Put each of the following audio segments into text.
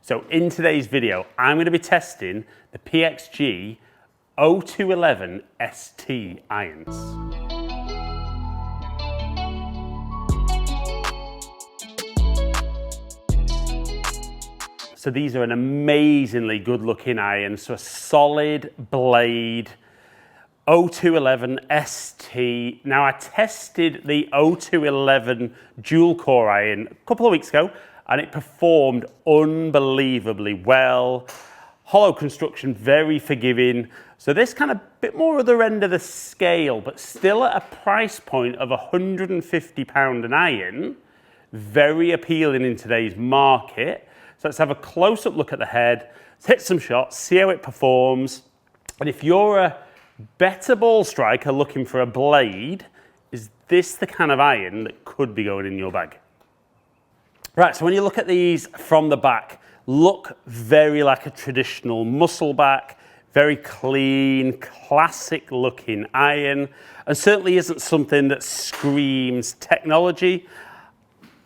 So in today's video, I'm going to be testing the Pxg 0211St irons. So these are an amazingly good looking iron, so a solid blade, 0211St. Now I tested the 0211 dual core iron a couple of weeks ago and it performed unbelievably well. Hollow construction, very forgiving. So this kind of bit more other end of the scale, but still at a price point of £150 an iron, very appealing in today's market. So let's have a close-up look at the head, let's hit some shots, see how it performs. And if you're a better ball striker looking for a blade, is this the kind of iron that could be going in your bag? Right, so when you look at these from the back, look very like a traditional muscle back, very clean, classic looking iron, and certainly isn't something that screams technology.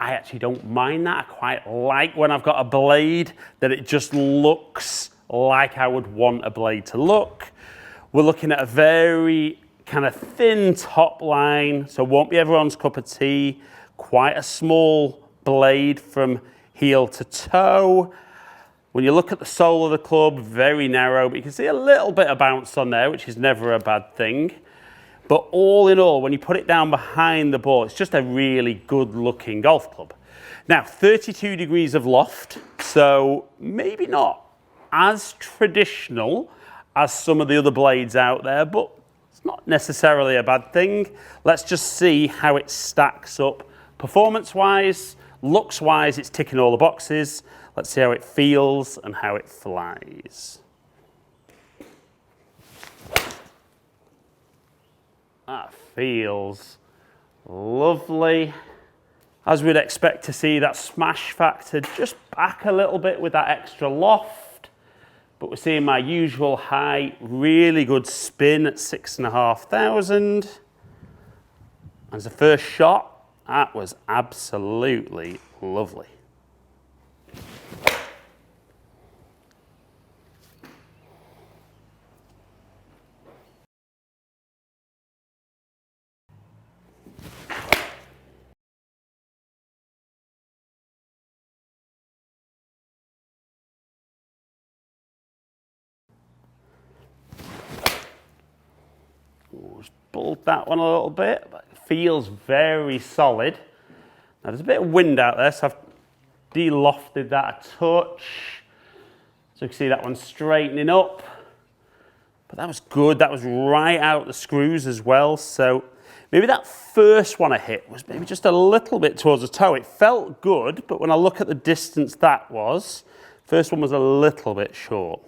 I actually don't mind that. I quite like when I've got a blade that it just looks like I would want a blade to look. We're looking at a very kind of thin top line, so won't be everyone's cup of tea. Quite a small blade from heel to toe. When you look at the sole of the club, very narrow, but you can see a little bit of bounce on there, which is never a bad thing. But all in all, when you put it down behind the ball, it's just a really good looking golf club. Now, 32 degrees of loft, so maybe not as traditional as some of the other blades out there, but it's not necessarily a bad thing. Let's just see how it stacks up performance-wise. Looks-wise, it's ticking all the boxes. Let's see how it feels and how it flies. That feels lovely. As we'd expect to see, that smash factor just back a little bit with that extra loft. But we're seeing my usual high, really good spin at 6,500. As the first shot, that was absolutely lovely. Just pulled that one a little bit, but it feels very solid. Now there's a bit of wind out there, so I've de-lofted that a touch. So you can see that one straightening up. But that was good, that was right out the screws as well. So maybe that first one I hit was maybe just a little bit towards the toe. It felt good, but when I look at the distance that was, first one was a little bit short.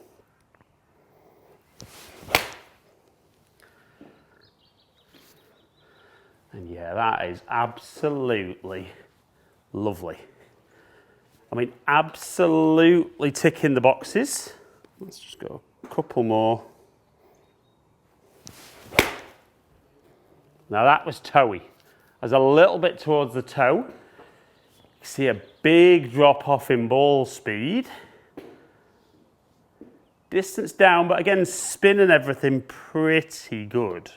And yeah, that is absolutely lovely. I mean, absolutely ticking the boxes. Let's just go a couple more. Now that was toey. As a little bit towards the toe. You see a big drop off in ball speed. Distance down, but again, spin and everything pretty good.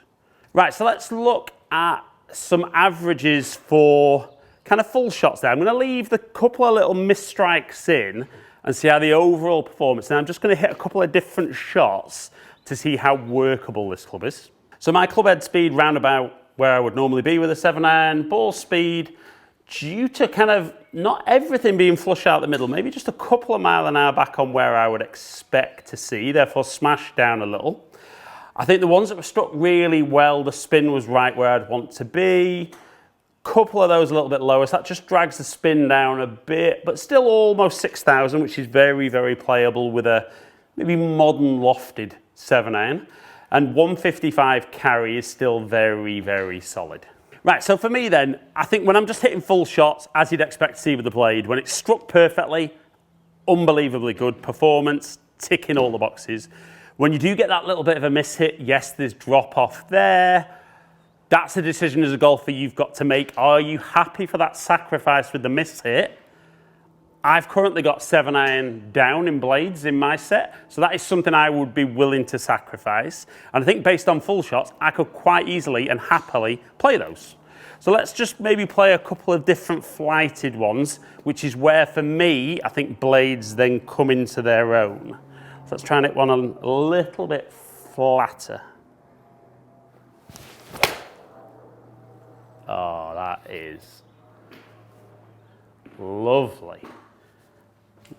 Right, so let's look at some averages for kind of full shots there. I'm going to leave the couple of little misstrikes in and see how the overall performance. Now I'm just going to hit a couple of different shots to see how workable this club is. So my club head speed round about where I would normally be with a 7-iron, ball speed due to kind of not everything being flush out the middle, maybe just a couple of miles an hour back on where I would expect to see, therefore smash down a little. I think the ones that were struck really well, the spin was right where I'd want to be. Couple of those a little bit lower, so that just drags the spin down a bit, but still almost 6,000, which is very, very playable with a maybe modern lofted 7-iron. And 155 carry is still very, very solid. Right, so for me then, I think when I'm just hitting full shots, as you'd expect to see with the blade, when it's struck perfectly, unbelievably good performance, ticking all the boxes. When you do get that little bit of a miss hit, yes, there's drop off there. That's a decision as a golfer you've got to make. Are you happy for that sacrifice with the miss hit? I've currently got 7-iron down in blades in my set, so that is something I would be willing to sacrifice. And I think based on full shots, I could quite easily and happily play those. So let's just maybe play a couple of different flighted ones, which is where, for me, I think blades then come into their own. So let's try and hit one a little bit flatter. Oh, that is lovely.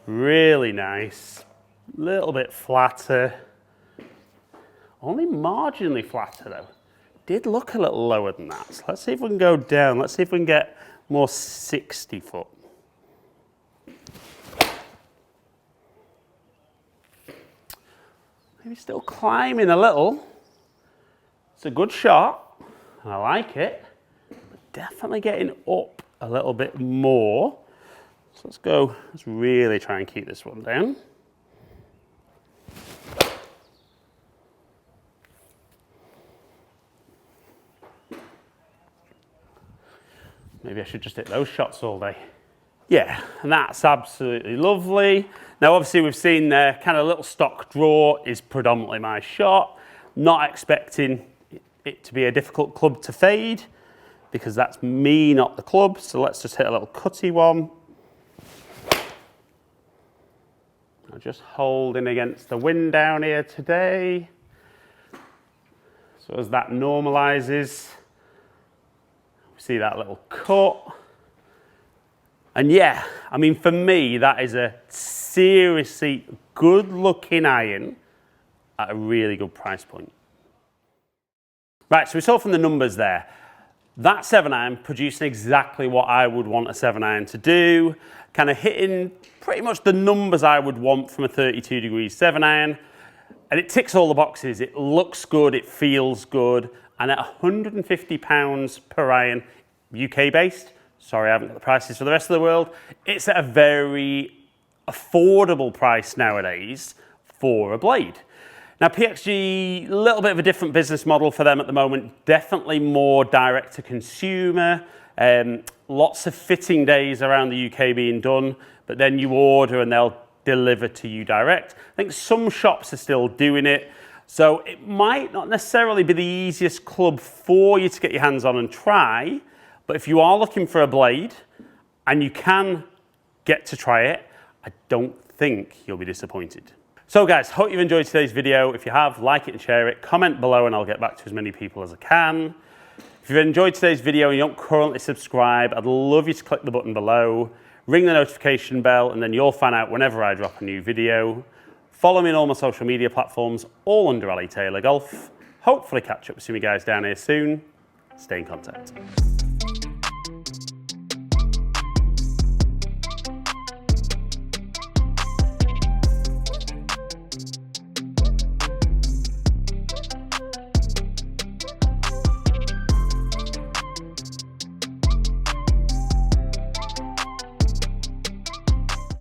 Really nice. Little bit flatter. Only marginally flatter though. Did look a little lower than that. So let's see if we can go down. Let's see if we can get more 60 foot. Maybe still climbing a little. It's a good shot. I like it. But definitely getting up a little bit more. So let's go. Let's really try and keep this one down. Maybe I should just hit those shots all day. Yeah, and that's absolutely lovely. Now, obviously, we've seen there, kind of little stock draw is predominantly my shot. Not expecting it to be a difficult club to fade, because that's me, not the club. So let's just hit a little cutty one. I'm just holding against the wind down here today. So as that normalizes, see that little cut. And yeah, I mean, for me, that is a seriously good looking iron at a really good price point. Right, so we saw from the numbers there, that 7-iron producing exactly what I would want a 7-iron to do, kind of hitting pretty much the numbers I would want from a 32 degrees 7-iron. And it ticks all the boxes. It looks good, it feels good. And at £150 per iron, UK based, sorry I haven't got the prices for the rest of the world, it's at a very affordable price nowadays for a blade. Now Pxg, a little bit of a different business model for them at the moment, definitely more direct to consumer, lots of fitting days around the UK being done, but then you order and they'll deliver to you direct. I think some shops are still doing it. So it might not necessarily be the easiest club for you to get your hands on and try, but if you are looking for a blade and you can get to try it, I don't think you'll be disappointed. So guys, hope you've enjoyed today's video. If you have, like it and share it, comment below and I'll get back to as many people as I can. If you've enjoyed today's video and you don't currently subscribe, I'd love you to click the button below, ring the notification bell, and then you'll find out whenever I drop a new video. Follow me on all my social media platforms, all under Ali Taylor Golf. Hopefully catch up with some of you guys down here soon. Stay in contact.